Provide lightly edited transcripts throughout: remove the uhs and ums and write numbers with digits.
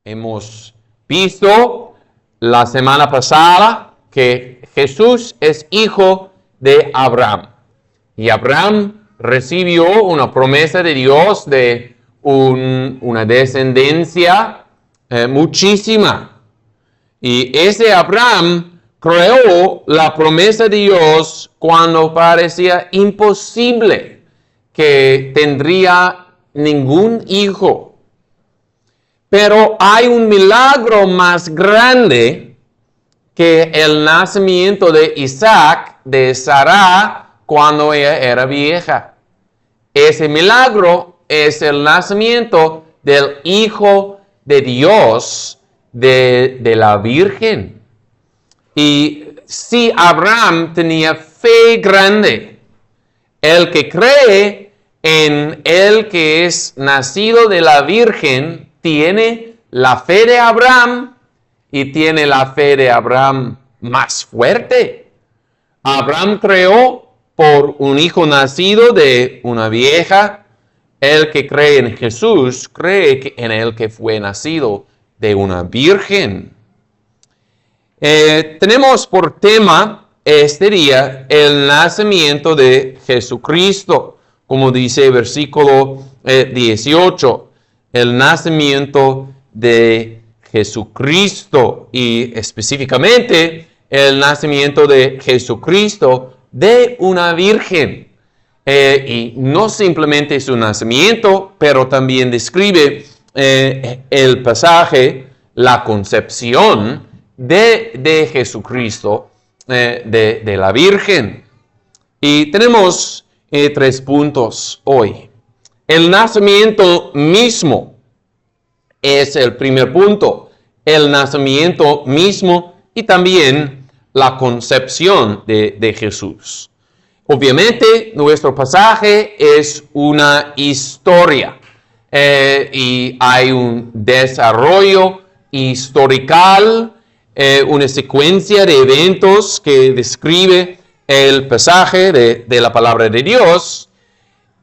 Hemos visto la semana pasada que Jesús es hijo de Abraham. Y Abraham recibió una promesa de Dios de una descendencia muchísima. Y ese Abraham creó la promesa de Dios cuando parecía imposible que tendría ningún hijo. Pero hay un milagro más grande que el nacimiento de Isaac, de Sara, cuando ella era vieja. Ese milagro es el nacimiento del Hijo de Dios, de la Virgen. Y si Abraham tenía fe grande, el que cree en el que es nacido de la Virgen, tiene la fe de Abraham y tiene la fe de Abraham más fuerte. Abraham creó por un hijo nacido de una vieja. El que cree en Jesús cree en el que fue nacido de una virgen. Tenemos por tema este día el nacimiento de Jesucristo, como dice el versículo 18. El nacimiento de Jesucristo y específicamente el nacimiento de Jesucristo de una virgen. Y no simplemente su nacimiento, pero también describe el pasaje, la concepción de Jesucristo, de la virgen. Y tenemos 3 puntos hoy. El nacimiento mismo es el primer punto. El nacimiento mismo y también la concepción de Jesús. Obviamente, nuestro pasaje es una historia y hay un desarrollo historical, una secuencia de eventos que describe el pasaje de la palabra de Dios.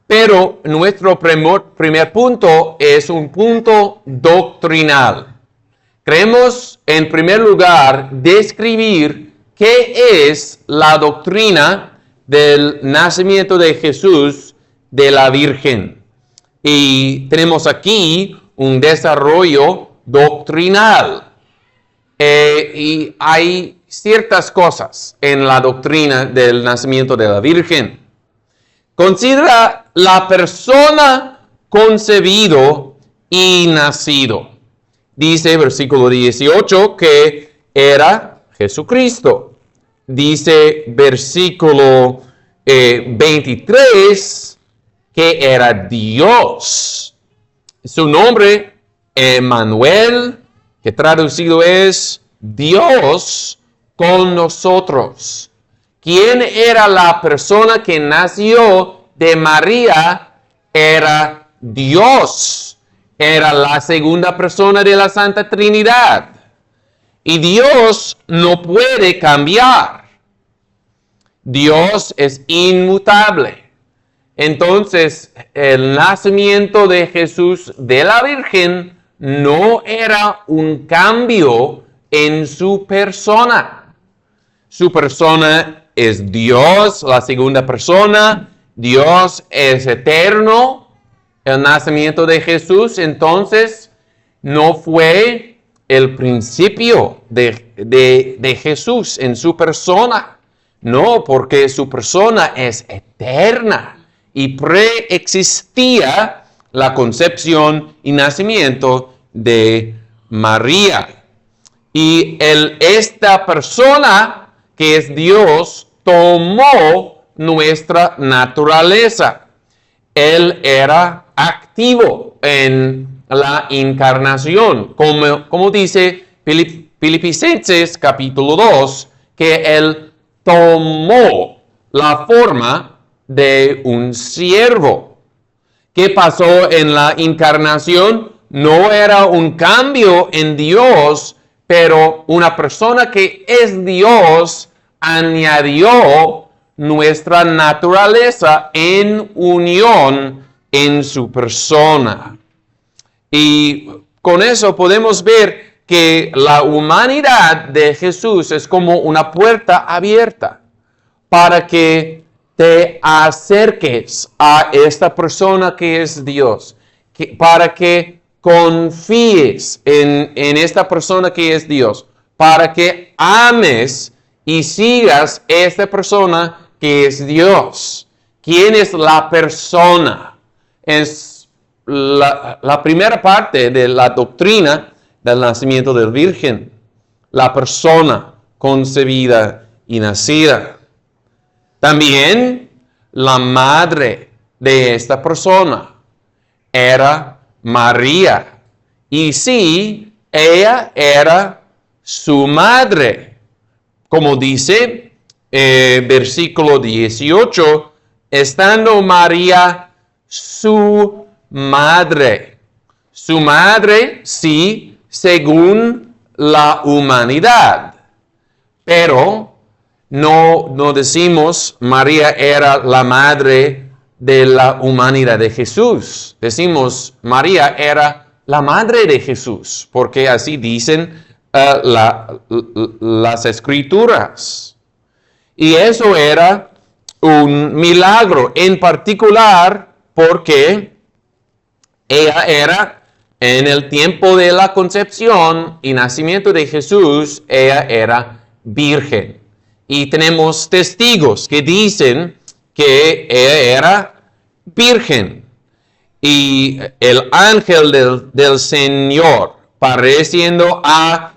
Pero nuestro primer punto es un punto doctrinal. Queremos, en primer lugar, describir qué es la doctrina del nacimiento de Jesús de la Virgen. Y tenemos aquí un desarrollo doctrinal. Y hay ciertas cosas en la doctrina del nacimiento de la Virgen. Considera la persona concebido y nacido. Dice versículo 18 que era Jesucristo. Dice versículo 23 que era Dios. Su nombre, Emmanuel, que traducido es Dios con nosotros. ¿Quién era la persona que nació de María? Era Dios. Era la segunda persona de la Santa Trinidad. Y Dios no puede cambiar. Dios es inmutable. Entonces, el nacimiento de Jesús de la Virgen no era un cambio en su persona. Su persona es Dios, la segunda persona. Dios es eterno. El nacimiento de Jesús, entonces, no fue el principio de Jesús en su persona. No, porque su persona es eterna y preexistía la concepción y nacimiento de María. Y esta persona, que es Dios, tomó nuestra naturaleza. Él era activo en la encarnación, como dice Filipenses capítulo 2, que Él tomó la forma de un siervo. ¿Qué pasó en la encarnación? No era un cambio en Dios, pero una persona que es Dios añadió nuestra naturaleza en unión en su persona. Y con eso podemos ver que la humanidad de Jesús es como una puerta abierta para que te acerques a esta persona que es Dios, para que confíes en esta persona que es Dios, para que ames y sigas esta persona que es Dios. ¿Quién es la persona? Es la primera parte de la doctrina del nacimiento del Virgen, la persona concebida y nacida. También la madre de esta persona era María. Y sí, ella era su madre. Como dice versículo 18, estando María su madre. Su madre, sí, según la humanidad. Pero no decimos María era la madre de la humanidad de Jesús. Decimos María era la madre de Jesús, porque así dicen las escrituras. Y eso era un milagro, en particular porque ella era, en el tiempo de la concepción y nacimiento de Jesús, ella era virgen. Y tenemos testigos que dicen que ella era virgen. Y el ángel del Señor, pareciendo a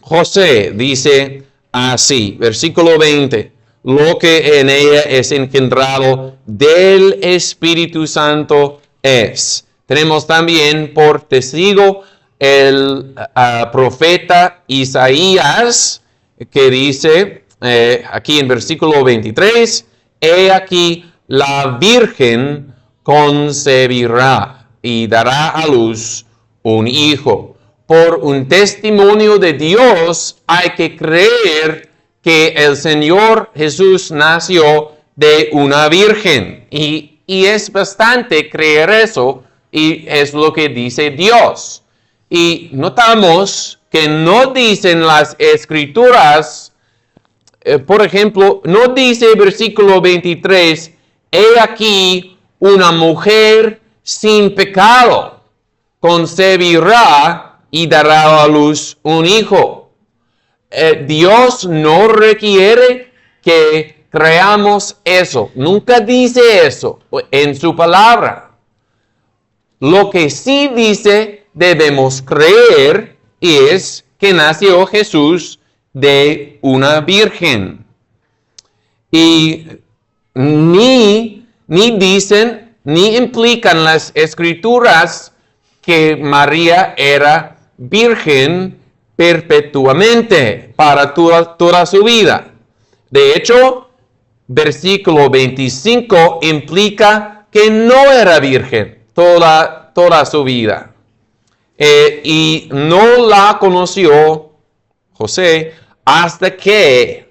José, dice así, versículo 20, lo que en ella es engendrado del Espíritu Santo es. Tenemos también por testigo el profeta Isaías, que dice aquí en versículo 23, he aquí la Virgen concebirá y dará a luz un hijo. Por un testimonio de Dios hay que creer que el Señor Jesús nació de una virgen. Y es bastante creer eso, y es lo que dice Dios. Y notamos que no dicen las escrituras, por ejemplo, no dice versículo 23, he aquí una mujer sin pecado concebirá y dará a luz un hijo. Dios no requiere que creamos eso. Nunca dice eso en su palabra. Lo que sí dice debemos creer es que nació Jesús de una virgen. Y ni dicen, ni implican las escrituras que María era virgen perpetuamente para toda su vida. De hecho, versículo 25 implica que no era virgen toda su vida. Y no la conoció José hasta que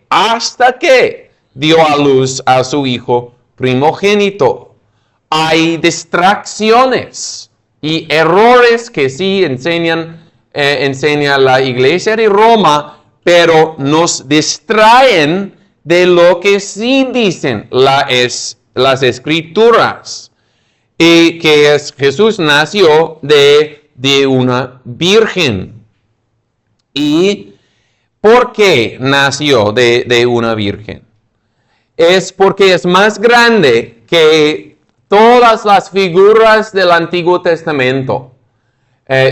dio a luz a su hijo primogénito. Hay distracciones y errores que sí enseña la Iglesia de Roma, pero nos distraen de lo que sí dicen las Escrituras. Y que Jesús nació de una virgen. ¿Y por qué nació de una virgen? Es porque es más grande que todas las figuras del Antiguo Testamento.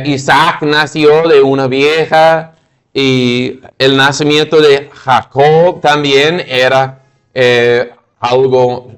Isaac nació de una vieja, y el nacimiento de Jacob también era algo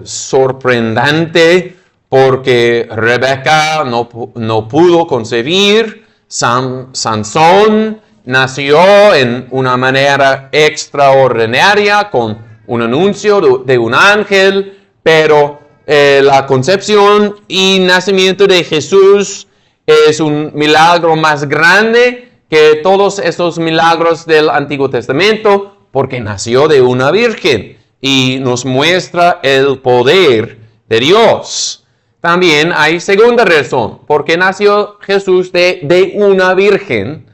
sorprendente, porque Rebeca no pudo concebir. Sansón nació en una manera extraordinaria con un anuncio de un ángel, pero la concepción y nacimiento de Jesús es un milagro más grande que todos esos milagros del Antiguo Testamento, porque nació de una virgen y nos muestra el poder de Dios. también hay segunda razón. ¿Por qué nació Jesús de una virgen?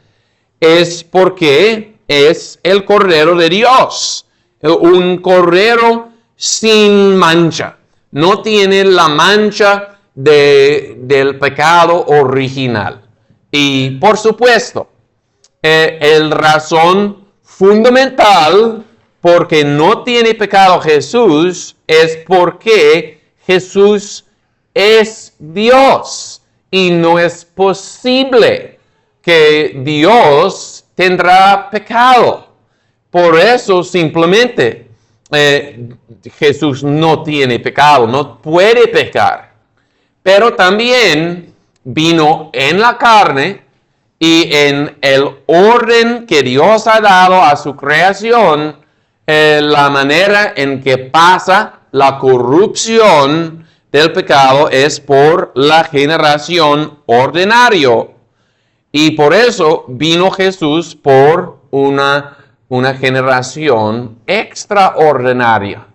Es porque es el Cordero de Dios. Un cordero sin mancha. No tiene la mancha del pecado original. Y por supuesto, el razón fundamental porque no tiene pecado Jesús es porque Jesús es Dios y no es posible que Dios tendrá pecado. Por eso simplemente Jesús no tiene pecado, no puede pecar. Pero también vino en la carne y en el orden que Dios ha dado a su creación, la manera en que pasa la corrupción del pecado es por la generación ordinaria. Y por eso vino Jesús por una generación extraordinaria.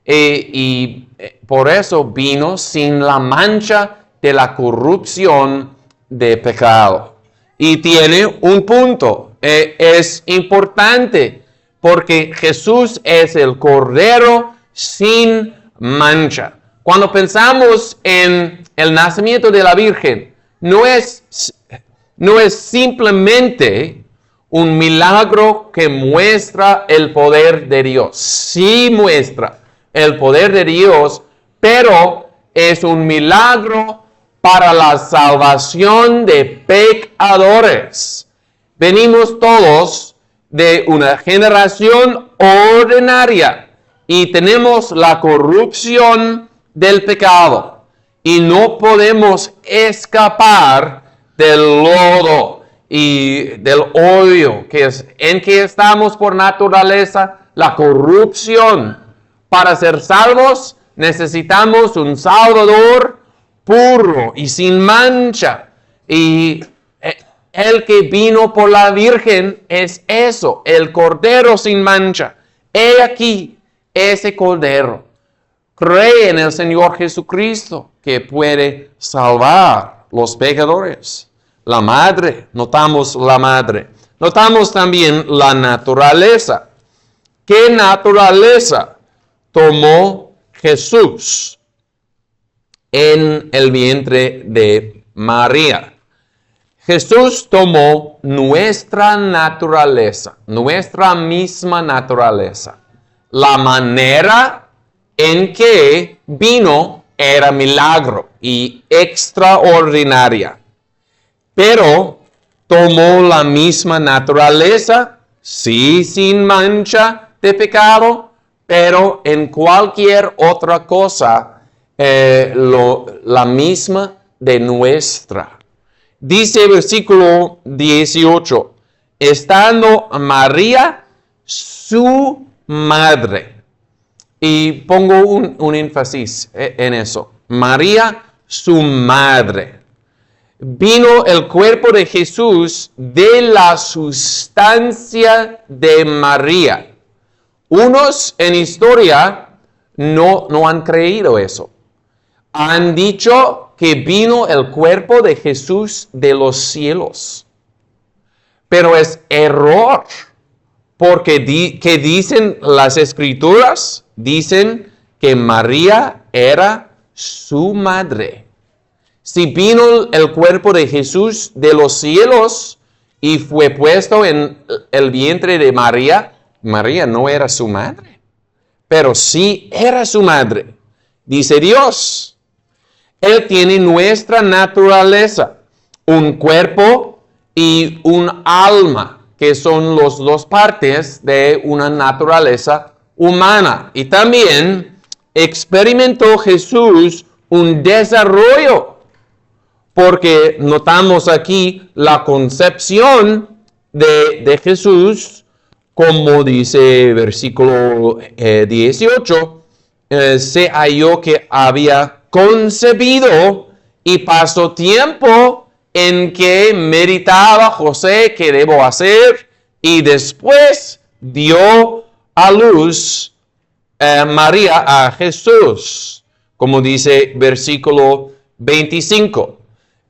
Y por eso vino sin la mancha de la corrupción de pecado. Y tiene un punto. Es importante porque Jesús es el Cordero sin mancha. Cuando pensamos en el nacimiento de la Virgen, no es simplemente un milagro que muestra el poder de Dios. Sí muestra el poder de Dios, pero es un milagro para la salvación de pecadores. Venimos todos de una generación ordinaria y tenemos la corrupción del pecado y no podemos escapar del lodo y del hoyo en que estamos por naturaleza, la corrupción. Para ser salvos necesitamos un Salvador puro y sin mancha. Y el que vino por la Virgen es eso, el Cordero sin mancha. He aquí ese Cordero. Cree en el Señor Jesucristo que puede salvar los pecadores. La madre, notamos la madre. Notamos también la naturaleza. ¿Qué naturaleza tomó Jesús en el vientre de María? Jesús tomó nuestra naturaleza, nuestra misma naturaleza. La manera en que vino era milagro y extraordinaria. Pero tomó la misma naturaleza, sí, sin mancha de pecado, pero en cualquier otra cosa, la misma de nuestra. Dice versículo 18, estando María, su madre. Y pongo un énfasis en eso. María, su madre. Vino el cuerpo de Jesús de la sustancia de María. Unos en historia no han creído eso. Han dicho que vino el cuerpo de Jesús de los cielos. Pero es error. Porque ¿qué dicen las Escrituras? Dicen que María era su madre. Si vino el cuerpo de Jesús de los cielos y fue puesto en el vientre de María, María no era su madre, pero sí era su madre. Dice Dios, Él tiene nuestra naturaleza, un cuerpo y un alma, que son las dos partes de una naturaleza humana. Y también experimentó Jesús un desarrollo, porque notamos aquí la concepción de Jesús, como dice versículo 18, se halló que había concebido y pasó tiempo en que meditaba José qué debo hacer, y después dio a luz María a Jesús, como dice versículo 25.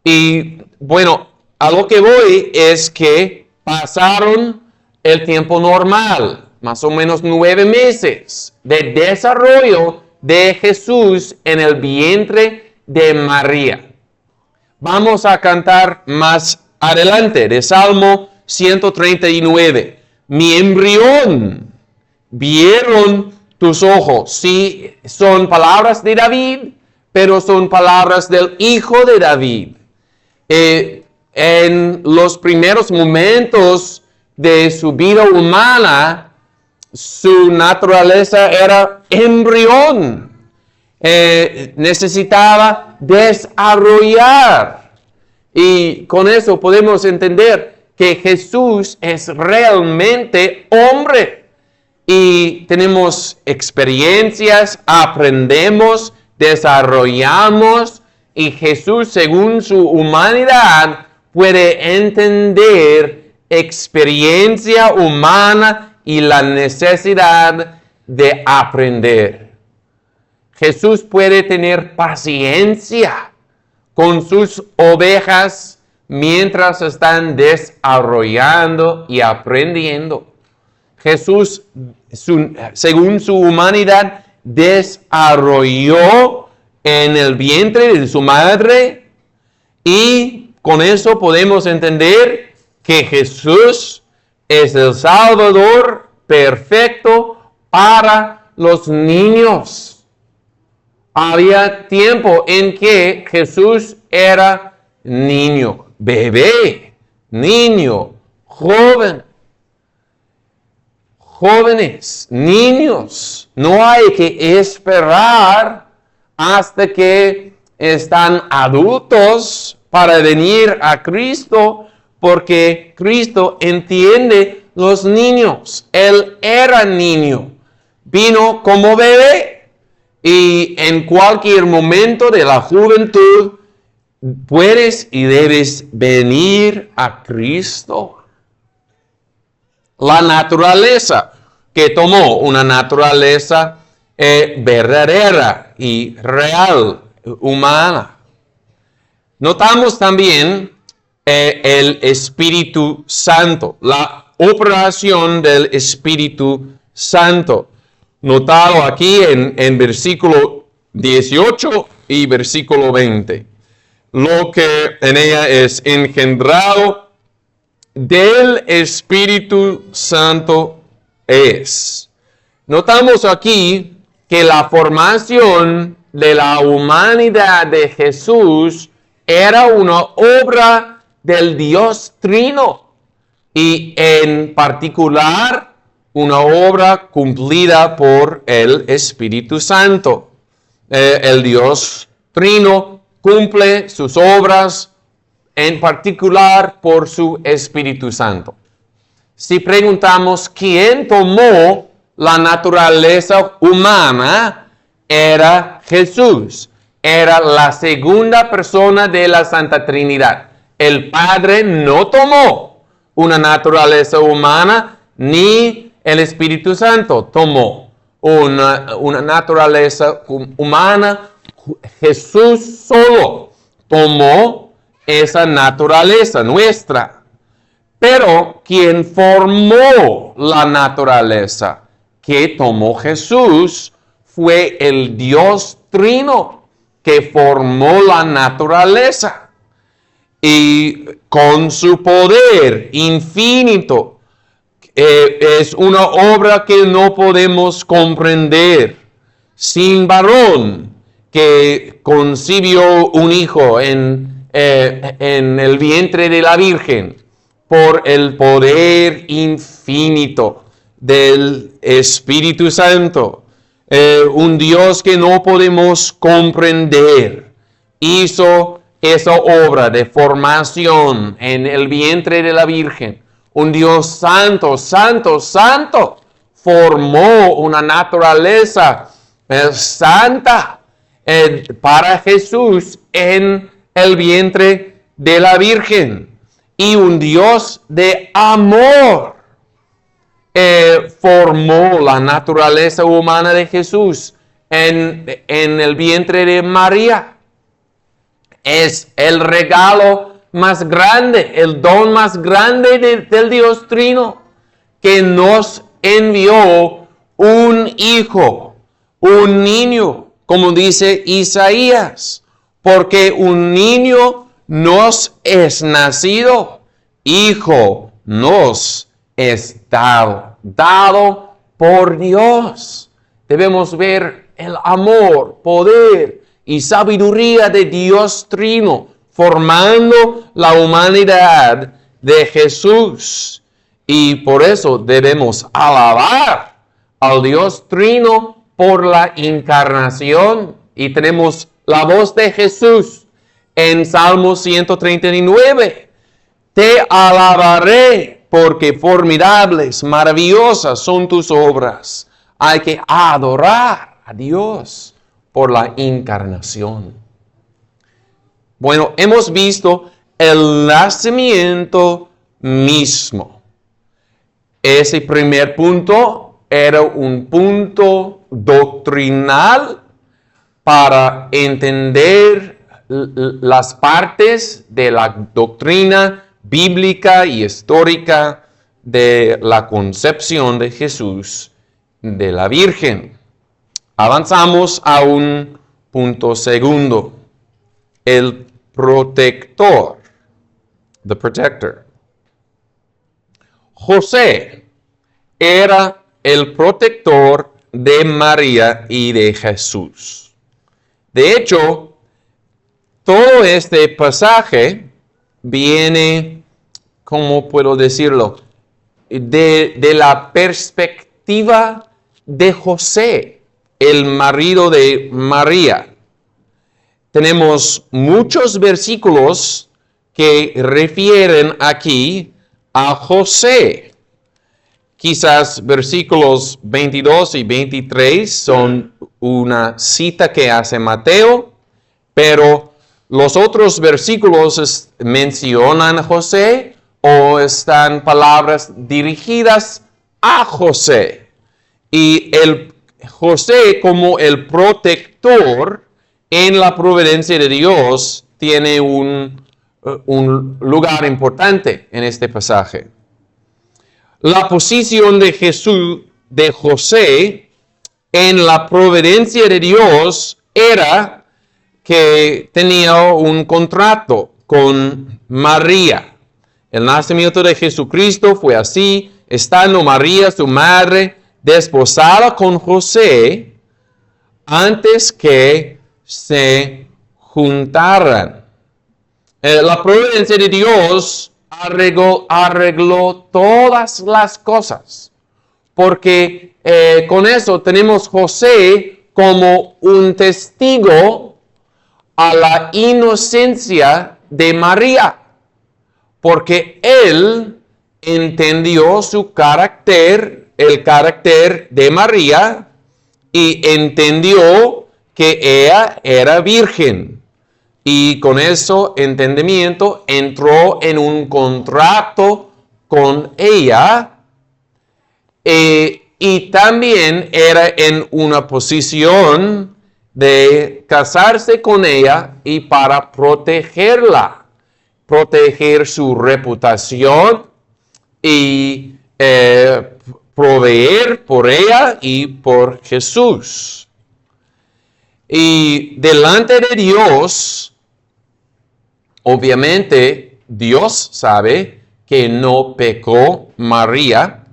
Y bueno, a lo que voy es que pasaron el tiempo normal, más o menos 9 meses de desarrollo de Jesús en el vientre de María. Vamos a cantar más adelante de Salmo 139. Mi embrión vieron tus ojos. Sí, son palabras de David, pero son palabras del Hijo de David. En los primeros momentos de su vida humana, su naturaleza era embrión. Necesitaba desarrollar. Y con eso podemos entender que Jesús es realmente hombre. Y tenemos experiencias, aprendemos, desarrollamos, y Jesús, según su humanidad, puede entender experiencia humana y la necesidad de aprender. Jesús puede tener paciencia con sus ovejas mientras están desarrollando y aprendiendo. Jesús, según su humanidad, desarrolló en el vientre de su madre, y con eso podemos entender que Jesús es el Salvador perfecto para los niños. Había tiempo en que Jesús era niño, bebé, niño, joven. Jóvenes, niños, no hay que esperar hasta que están adultos para venir a Cristo, porque Cristo entiende los niños. Él era niño, vino como bebé, y en cualquier momento de la juventud puedes y debes venir a Cristo. La naturaleza que tomó, una naturaleza verdadera y real, humana. Notamos también el Espíritu Santo, la operación del Espíritu Santo. Notado aquí en versículo 18 y versículo 20. Lo que en ella es engendrado del Espíritu Santo es. Notamos aquí que la formación de la humanidad de Jesús era una obra del Dios Trino, y en particular una obra cumplida por el Espíritu Santo. El Dios Trino cumple sus obras en particular por su Espíritu Santo. Si preguntamos quién tomó la naturaleza humana, era Jesús. Era la segunda persona de la Santa Trinidad. El Padre no tomó una naturaleza humana, ni el Espíritu Santo tomó una naturaleza humana. Jesús solo tomó esa naturaleza nuestra. Pero quien formó la naturaleza que tomó Jesús fue el Dios Trino que formó la naturaleza. Y con su poder infinito, es una obra que no podemos comprender. Sin varón que concibió un hijo en el vientre de la Virgen, por el poder infinito del Espíritu Santo. Un Dios que no podemos comprender hizo esa obra de formación en el vientre de la Virgen. Un Dios santo, santo, santo, formó una naturaleza santa para Jesús en el vientre de la Virgen. Y un Dios de amor formó la naturaleza humana de Jesús en el vientre de María. es el regalo más grande, el don más grande del Dios Trino, que nos envió un hijo, un niño, como dice Isaías, porque un niño nos es nacido, hijo nos es dado por Dios. Debemos ver el amor, poder y sabiduría de Dios Trino formando la humanidad de Jesús. Y por eso debemos alabar al Dios Trino por la encarnación. Y tenemos la voz de Jesús en Salmo 139. Te alabaré porque formidables, maravillosas son tus obras. Hay que adorar a Dios por la encarnación. Bueno, hemos visto el nacimiento mismo. Ese primer punto era un punto doctrinal para entender las partes de la doctrina bíblica y histórica de la concepción de Jesús de la Virgen. Avanzamos a un punto segundo, el protector, the protector. José era el protector de María y de Jesús. De hecho, todo este pasaje viene, ¿cómo puedo decirlo? De la perspectiva de José, el marido de María. Tenemos muchos versículos que refieren aquí a José. Quizás versículos 22 y 23 son una cita que hace Mateo, pero los otros versículos mencionan a José o están palabras dirigidas a José. Y el José, como el protector en la providencia de Dios, tiene un lugar importante en este pasaje. La posición de José en la providencia de Dios era que tenía un contrato con María. El nacimiento de Jesucristo fue así, estando María, su madre, desposada con José, antes que se juntaran. La providencia de Dios arregló todas las cosas, porque con eso tenemos José como un testigo a la inocencia de María, porque él entendió su carácter, el carácter de María, y entendió que ella era virgen. Y con eso entendimiento entró en un contrato con ella, y también era en una posición de casarse con ella y para protegerla, proteger su reputación y proveer por ella y por Jesús. Y delante de Dios, obviamente, Dios sabe que no pecó María,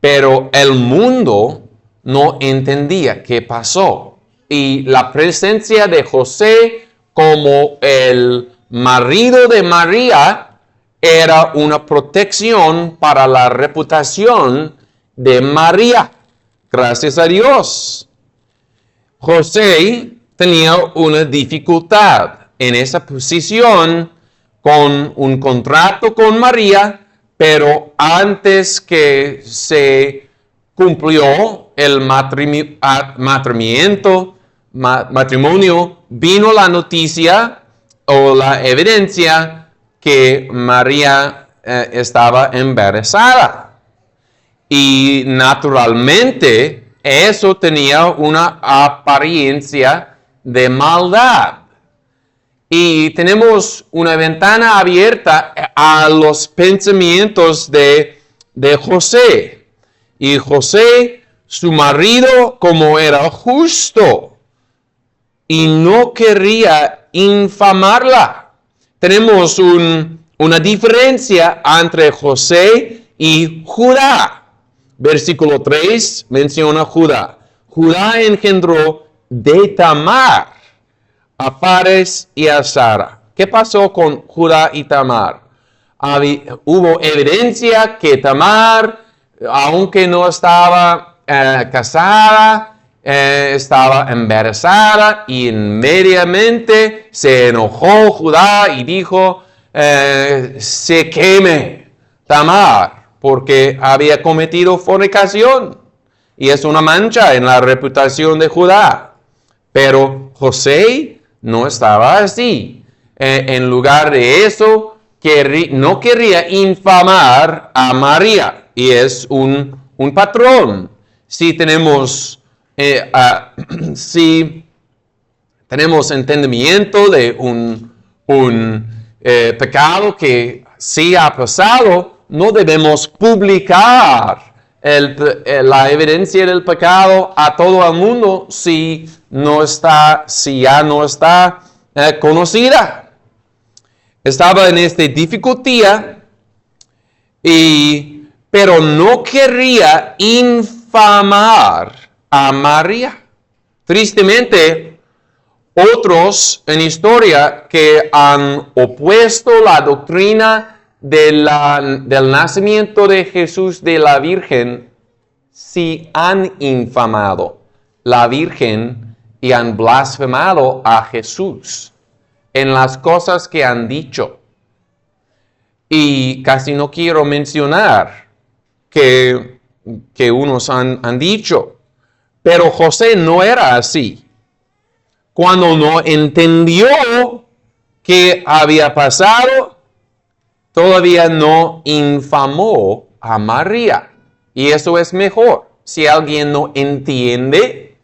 pero el mundo no entendía qué pasó. Y la presencia de José como el marido de María era una protección para la reputación de María. Gracias a Dios. José tenía una dificultad en esa posición con un contrato con María, pero antes que se cumplió el matrimonio, vino la noticia o la evidencia que María estaba embarazada. Y naturalmente eso tenía una apariencia de maldad. Y tenemos una ventana abierta a los pensamientos de José. Y José, su marido, como era justo y no quería infamarla. Tenemos una diferencia entre José y Judá. Versículo 3 menciona Judá. Judá engendró de Tamar a Fares y a Zara. ¿Qué pasó con Judá y Tamar? Hubo evidencia que Tamar, aunque no estaba casada, estaba embarazada, y inmediatamente se enojó Judá y dijo, se queme Tamar, porque había cometido fornicación. Y es una mancha en la reputación de Judá. Pero José no estaba así. En lugar de eso, no quería infamar a María. Y es un patrón. Si tenemos entendimiento de un pecado que sí ha pasado, no debemos publicar la evidencia del pecado a todo el mundo si ya no está conocida. Estaba en esta dificultad, pero no quería infamar a María. Tristemente, otros en historia que han opuesto la doctrina del nacimiento de Jesús de la Virgen, sí han infamado la Virgen y han blasfemado a Jesús en las cosas que han dicho. Y casi no quiero mencionar que unos han dicho, pero José no era así. Cuando no entendió qué había pasado, todavía no infamó a María. Y eso es mejor. Si alguien no entiende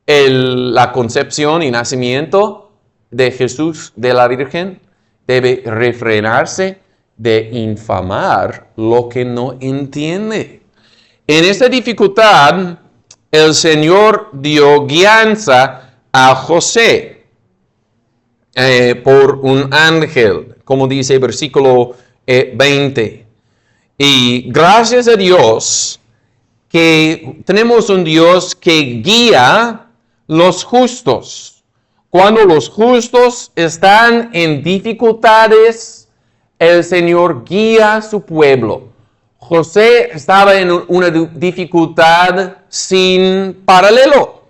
la concepción y nacimiento de Jesús de la Virgen, debe refrenarse de infamar lo que no entiende. En esta dificultad, el Señor dio guianza a José por un ángel, como dice el versículo 20. Y gracias a Dios que tenemos un Dios que guía los justos. Cuando los justos están en dificultades, el Señor guía a su pueblo. José estaba en una dificultad sin paralelo.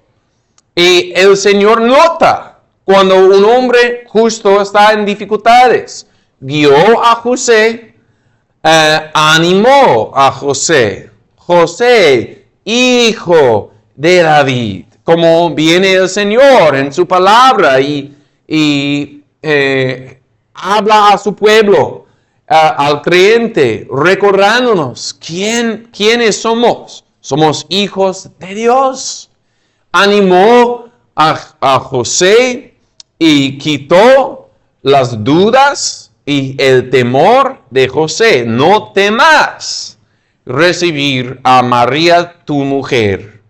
Y el Señor nota cuando un hombre justo está en dificultades. Guió a José, animó a José. José, hijo de David, como viene el Señor en su palabra y habla a su pueblo, al creyente, recordándonos quiénes somos. Somos hijos de Dios. Animó a José y quitó las dudas y el temor de José. No temas recibir a María tu mujer.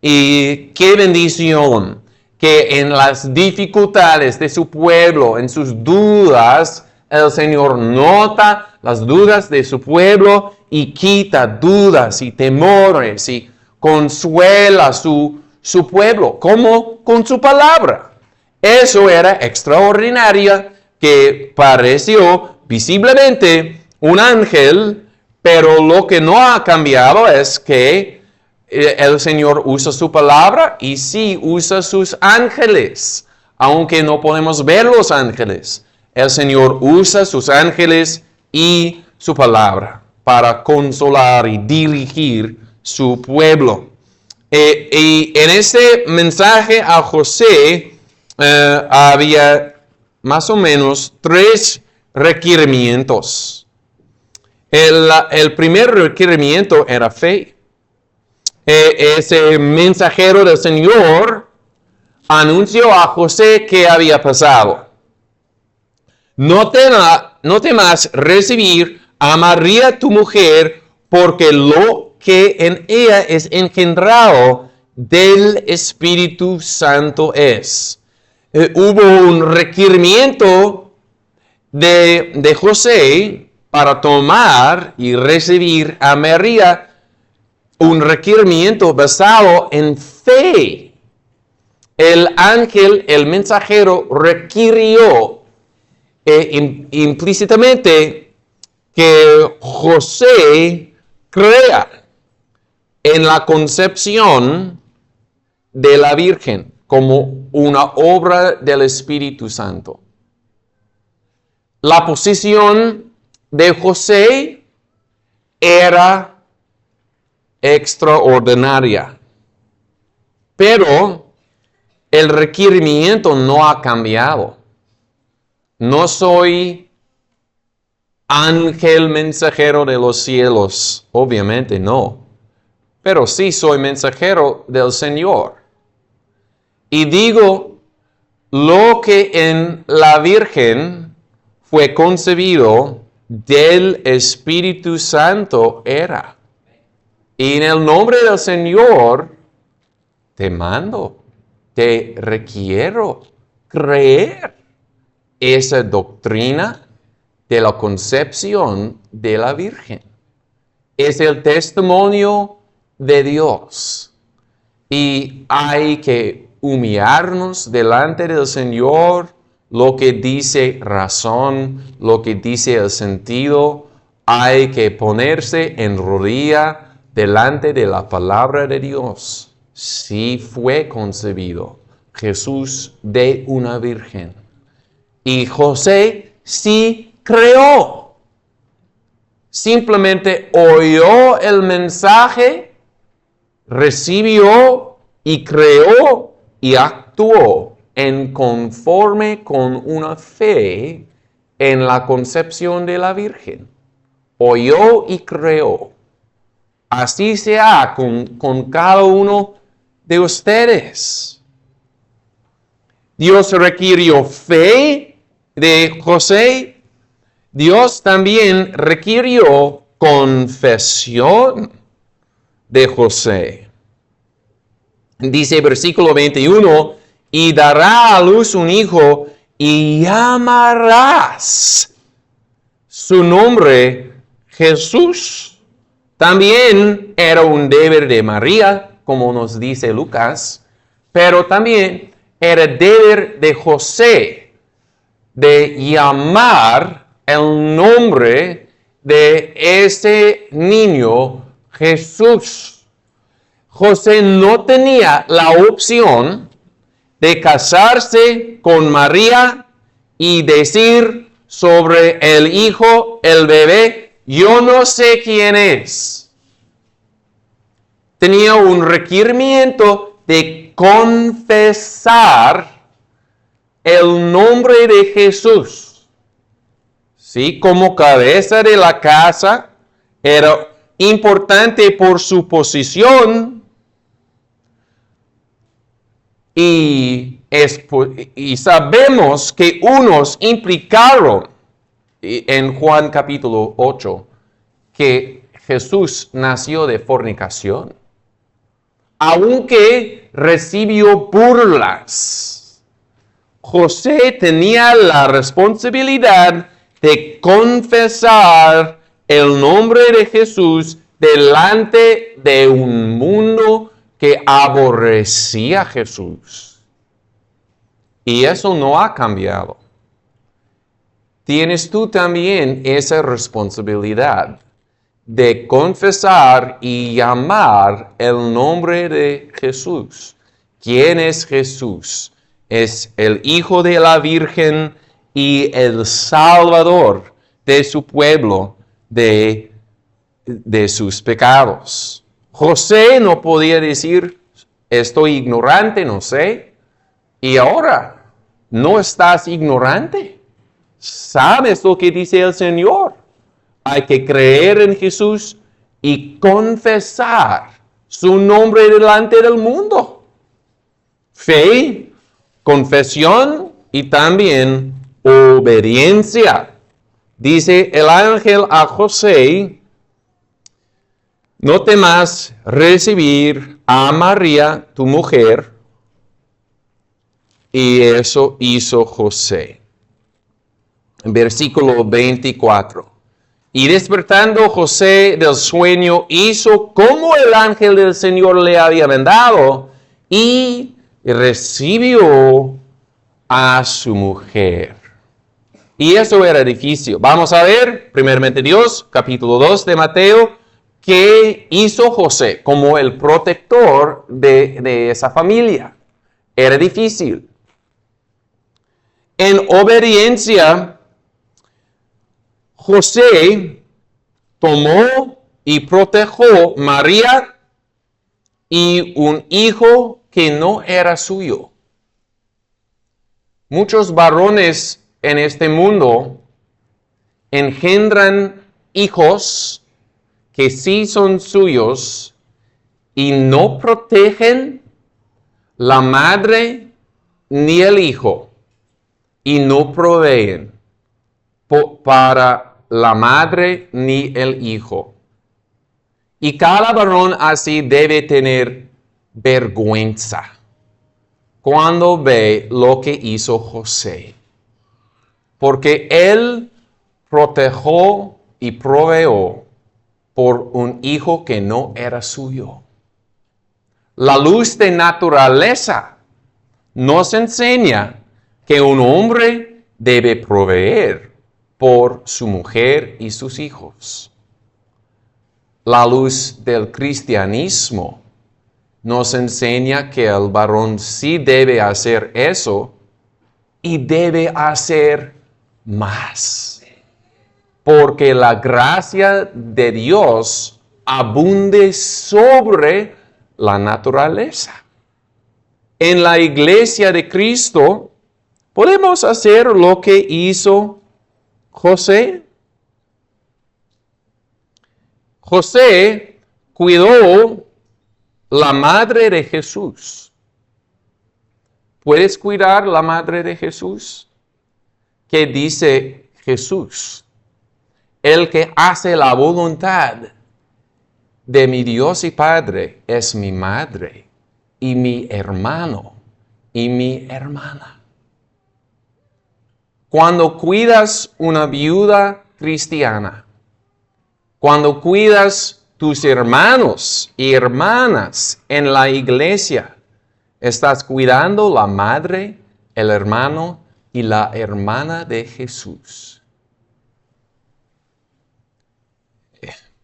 Y qué bendición que en las dificultades de su pueblo, en sus dudas, el Señor nota las dudas de su pueblo y quita dudas y temores y consuela su pueblo, como con su palabra. Eso era extraordinario, que pareció visiblemente un ángel, pero lo que no ha cambiado es que el Señor usa su palabra y sí usa sus ángeles, aunque no podemos ver los ángeles. El Señor usa sus ángeles y su palabra para consolar y dirigir su pueblo. Y en este mensaje a José había más o menos 3 requerimientos. El primer requerimiento era fe. Ese mensajero del Señor anunció a José qué había pasado. No temas recibir a María tu mujer, porque lo que en ella es engendrado del Espíritu Santo es. Hubo un requerimiento de José para tomar y recibir a María, un requerimiento basado en fe. El ángel, el mensajero, requirió implícitamente que José crea en la concepción de la Virgen como una obra del Espíritu Santo. La posición de José era extraordinaria, pero el requerimiento no ha cambiado. No soy ángel mensajero de los cielos, obviamente no, pero sí soy mensajero del Señor. Y digo, lo que en la Virgen fue concebido del Espíritu Santo era. Y en el nombre del Señor te mando, te requiero creer esa doctrina de la concepción de la Virgen. Es el testimonio de Dios. Y hay que humillarnos delante del Señor, lo que dice razón, lo que dice el sentido. Hay que ponerse en rodilla delante de la palabra de Dios. Sí fue concebido Jesús de una virgen. Y José sí creó. Simplemente oyó el mensaje, recibió y creó y actuó en conforme con una fe en la concepción de la Virgen. Oyó y creó. Así sea con cada uno de ustedes. Dios requirió fe de José. Dios también requirió confesión de José. Dice versículo 21, y dará a luz un hijo y llamarás su nombre Jesús. También era un deber de María, como nos dice Lucas, pero también era deber de José de llamar el nombre de ese niño Jesús. José no tenía la opción de casarse con María y decir sobre el hijo, el bebé, yo no sé quién es. Tenía un requerimiento de confesar el nombre de Jesús. Sí, como cabeza de la casa, era importante por su posición. Y sabemos que unos implicaron en Juan capítulo 8 que Jesús nació de fornicación, aunque recibió burlas. José tenía la responsabilidad de confesar el nombre de Jesús delante de un mundo que aborrecía a Jesús. Y eso no ha cambiado. Tienes tú también esa responsabilidad de confesar y llamar el nombre de Jesús. ¿Quién es Jesús? Es el Hijo de la Virgen y el Salvador de su pueblo de sus pecados. José no podía decir, estoy ignorante, no sé. Y ahora, no estás ignorante. Sabes lo que dice el Señor. Hay que creer en Jesús y confesar su nombre delante del mundo. Fe confesión y también obediencia. Dice el ángel a José: no temas recibir a María, tu mujer. Y eso hizo José. Versículo 24. Y despertando José del sueño, hizo como el ángel del Señor le había mandado y recibió a su mujer. Y eso era difícil. Vamos a ver, primeramente Dios, capítulo 2 de Mateo, qué hizo José como el protector de esa familia. Era difícil. En obediencia, José tomó y protegió a María y un hijo que no era suyo. Muchos varones en este mundo engendran hijos que sí son suyos y no protegen la madre ni el hijo y no proveen para la madre ni el hijo. Y cada varón así debe tener vergüenza cuando ve lo que hizo José, porque él protegió y proveó por un hijo que no era suyo. La luz de naturaleza nos enseña que un hombre debe proveer por su mujer y sus hijos. La luz del cristianismo nos enseña que el varón sí debe hacer eso y debe hacer más, porque la gracia de Dios abunde sobre la naturaleza. En la iglesia de Cristo podemos hacer lo que hizo José. José cuidó la madre de Jesús. ¿Puedes cuidar la madre de Jesús? ¿Qué dice Jesús? El que hace la voluntad de mi Dios y Padre es mi madre y mi hermano y mi hermana. Cuando cuidas una viuda cristiana, cuando cuidas tus hermanos y hermanas en la iglesia, estás cuidando la madre, el hermano y la hermana de Jesús.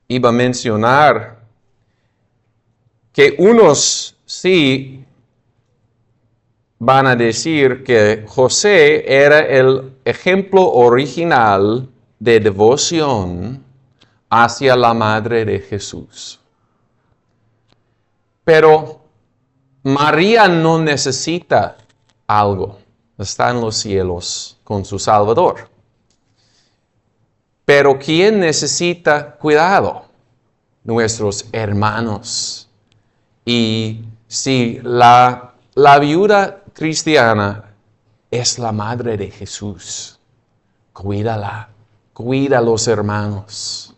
Iba a mencionar que unos sí van a decir que José era el ejemplo original de devoción hacia la madre de Jesús. Pero María no necesita algo. Está en los cielos con su Salvador. Pero ¿quién necesita cuidado? Nuestros hermanos. Y si la viuda cristiana es la madre de Jesús, cuídala, cuida a los hermanos.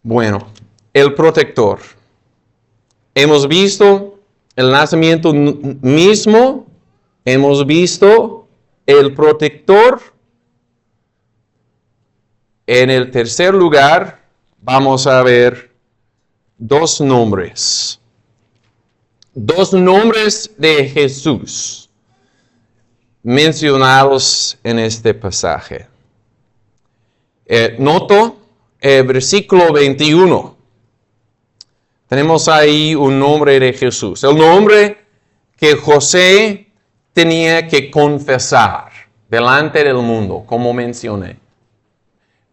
Bueno, el protector. Hemos visto el nacimiento mismo, hemos visto el protector. En el tercer lugar, vamos a ver dos nombres. Dos nombres de Jesús mencionados en este pasaje. Noto versículo 21. Tenemos ahí un nombre de Jesús. El nombre que José tenía que confesar delante del mundo, como mencioné.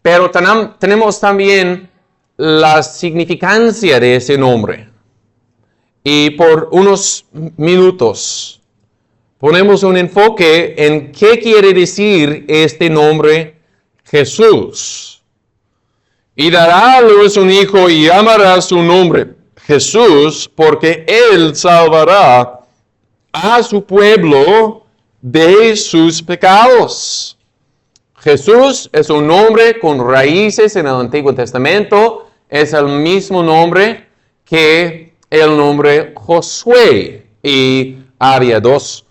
Pero tenemos también la significancia de ese nombre. Y por unos minutos ponemos un enfoque en qué quiere decir este nombre Jesús. Y dará a luz un hijo y llamará su nombre Jesús, porque él salvará a su pueblo de sus pecados. Jesús es un nombre con raíces en el Antiguo Testamento. Es el mismo nombre que el nombre Josué. Y había dos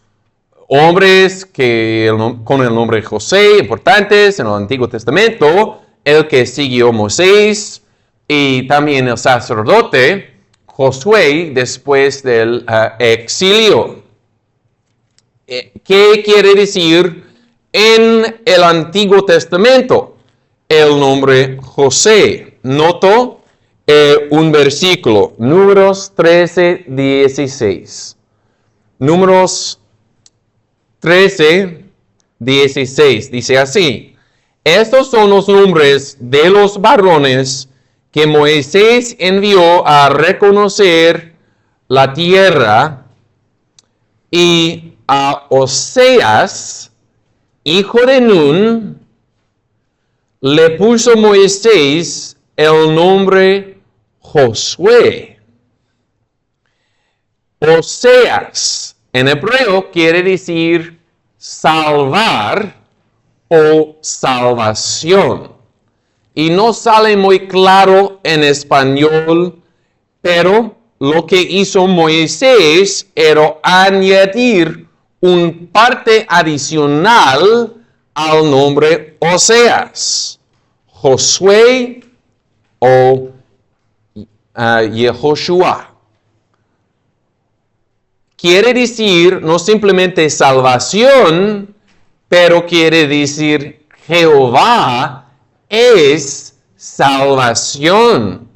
hombres con el nombre José importantes en el Antiguo Testamento. El que siguió Moisés y también el sacerdote Josué después del exilio. ¿Qué quiere decir en el Antiguo Testamento el nombre José? Noto un versículo, Números 13, 16. Números 13, 16. Dice así: estos son los nombres de los varones que Moisés envió a reconocer la tierra, y a Oseas, hijo de Nun, le puso Moisés el nombre Josué. Oseas en hebreo quiere decir salvar o salvación. Y no sale muy claro en español, pero lo que hizo Moisés era añadir un parte adicional al nombre Oseas. Josué o Yehoshua. Quiere decir no simplemente salvación, pero quiere decir Jehová es salvación.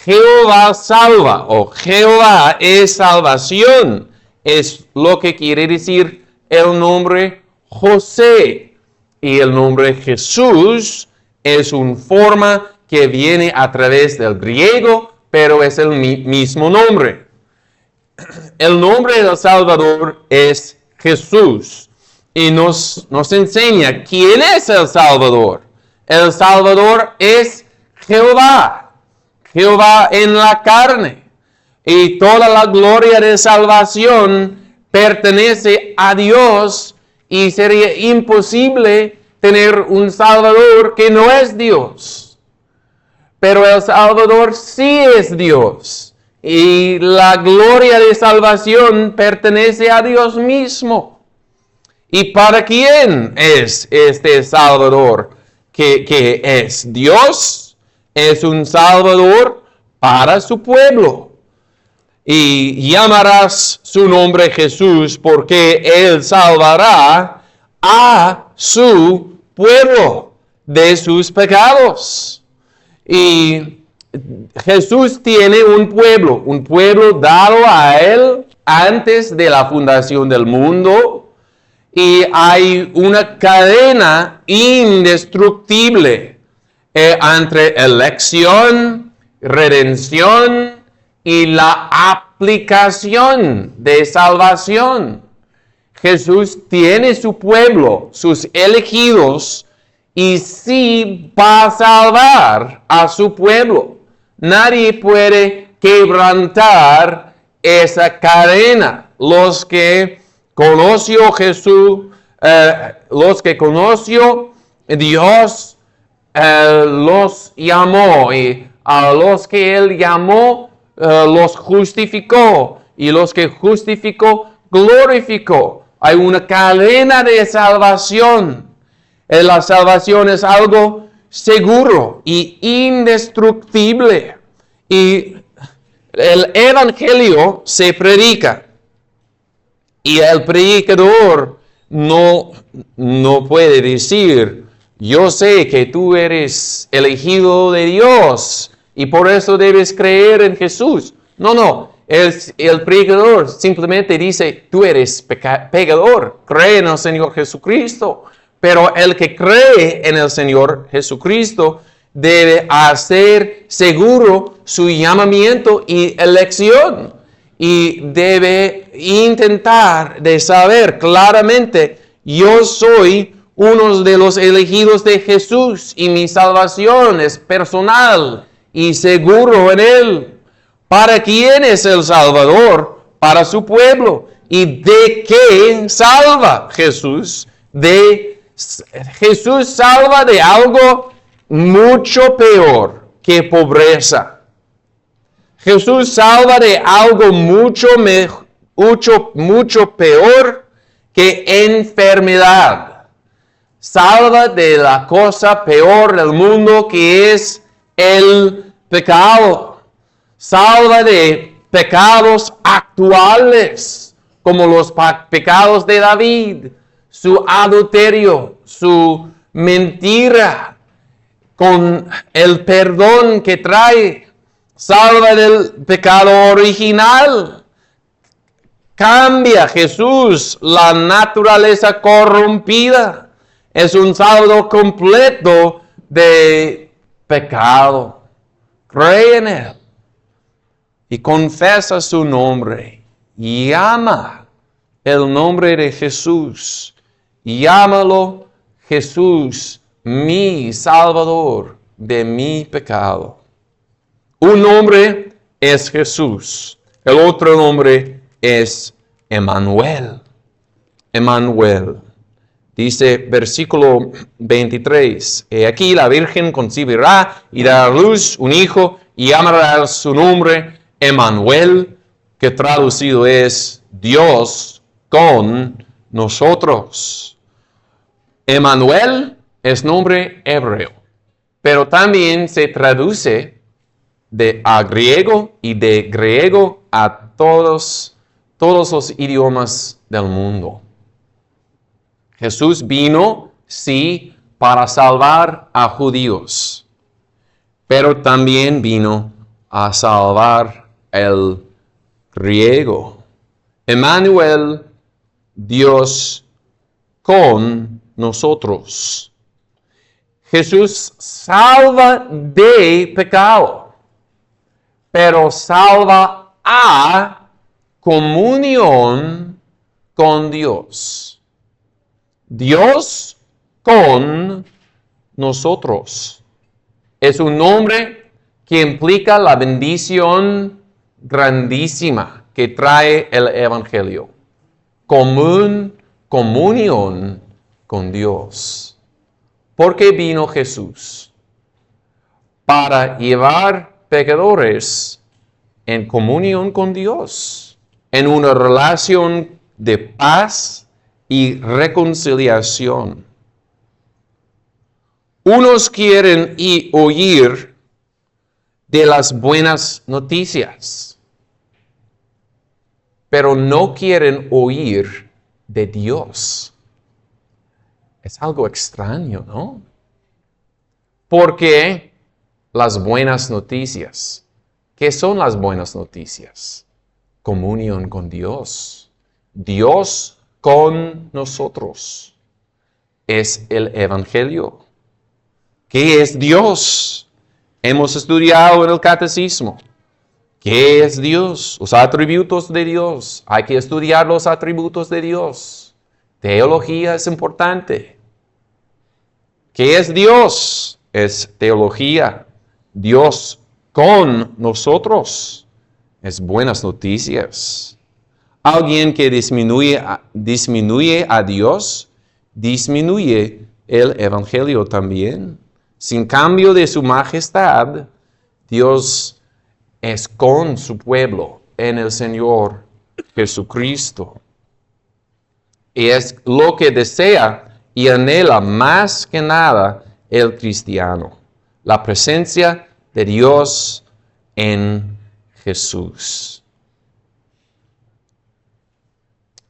Jehová salva o Jehová es salvación. Es lo que quiere decir el nombre José. Y el nombre Jesús es una forma que viene a través del griego, pero es el mismo nombre. El nombre del Salvador es Jesús. Y nos enseña quién es el Salvador. El Salvador es Jehová. Jehová en la carne. Y toda la gloria de salvación pertenece a Dios. Y sería imposible tener un Salvador que no es Dios. Pero el Salvador sí es Dios. Y la gloria de salvación pertenece a Dios mismo. ¿Y para quién es este Salvador? Que es Dios, es un Salvador para su pueblo. Y llamarás su nombre Jesús, porque Él salvará a su pueblo de sus pecados. Y Jesús tiene un pueblo dado a Él antes de la fundación del mundo. Y hay una cadena indestructible entre elección, redención y la aplicación de salvación. Jesús tiene su pueblo, sus elegidos, y sí va a salvar a su pueblo. Nadie puede quebrantar esa cadena. Los que conoció Jesús, los que conoció Dios, los llamó, y a los que Él llamó, los justificó, y los que justificó, glorificó. Hay una cadena de salvación. La salvación es algo seguro y indestructible. Y el Evangelio se predica. Y el predicador no puede decir: yo sé que tú eres elegido de Dios y por eso debes creer en Jesús. No. El predicador simplemente dice: tú eres pecador, cree en el Señor Jesucristo. Pero el que cree en el Señor Jesucristo debe hacer seguro su llamamiento y elección. Y debe intentar de saber claramente: yo soy uno de los elegidos de Jesús y mi salvación es personal y seguro en Él. ¿Para quién es el Salvador? Para su pueblo. ¿Y de qué salva Jesús? Jesús salva de algo mucho peor que pobreza. Jesús salva de algo mucho peor que enfermedad. Salva de la cosa peor del mundo que es el pecado. Salva de pecados actuales, como los pecados de David, su adulterio, su mentira, con el perdón que trae. Salva del pecado original. Cambia Jesús la naturaleza corrompida. Es un saldo completo de pecado. Cree en Él y confesa su nombre. Llama el nombre de Jesús. Llámalo Jesús, mi Salvador de mi pecado. Un nombre es Jesús. El otro nombre es Emmanuel. Emmanuel. Dice versículo 23. He aquí la Virgen concebirá y dará a luz un hijo y llamará su nombre Emmanuel, que traducido es Dios con nosotros. Emmanuel es nombre hebreo, pero también se traduce a griego y de griego a todos los idiomas del mundo. Jesús vino, sí, para salvar a judíos, pero también vino a salvar el griego. Emmanuel, Dios con nosotros. Jesús salva de pecado, pero salva a comunión con Dios. Dios con nosotros. Es un nombre que implica la bendición grandísima que trae el Evangelio. Comunión con Dios. ¿Por qué vino Jesús? Para llevar pecadores en comunión con Dios, en una relación de paz y reconciliación. Unos quieren oír de las buenas noticias, pero no quieren oír de Dios. Es algo extraño, ¿no? Porque las buenas noticias, ¿qué son las buenas noticias? Comunión con Dios. Dios con nosotros. Es el Evangelio. ¿Qué es Dios? Hemos estudiado en el Catecismo. ¿Qué es Dios? Los atributos de Dios. Hay que estudiar los atributos de Dios. Teología es importante. ¿Qué es Dios? Es teología. Dios con nosotros. Es buenas noticias. Alguien que disminuye a Dios, disminuye el Evangelio también. Sin cambio de su majestad, Dios es con su pueblo en el Señor Jesucristo. Y es lo que desea y anhela más que nada el cristiano. La presencia de Dios en Jesús.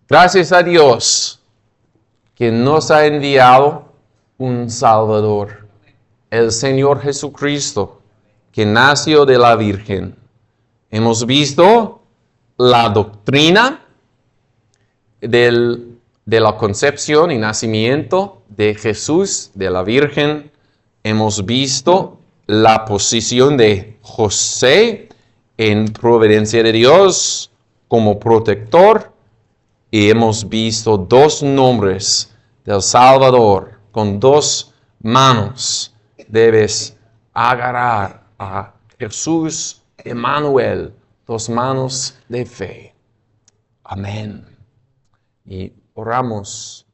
Gracias a Dios que nos ha enviado un Salvador, el Señor Jesucristo, que nació de la Virgen. Hemos visto la doctrina de la concepción y nacimiento de Jesús, de la Virgen. Hemos visto la posición de José en providencia de Dios como protector. Y hemos visto dos nombres del Salvador con dos manos. Debes agarrar a Jesús, Emmanuel, dos manos de fe. Amén. Y oramos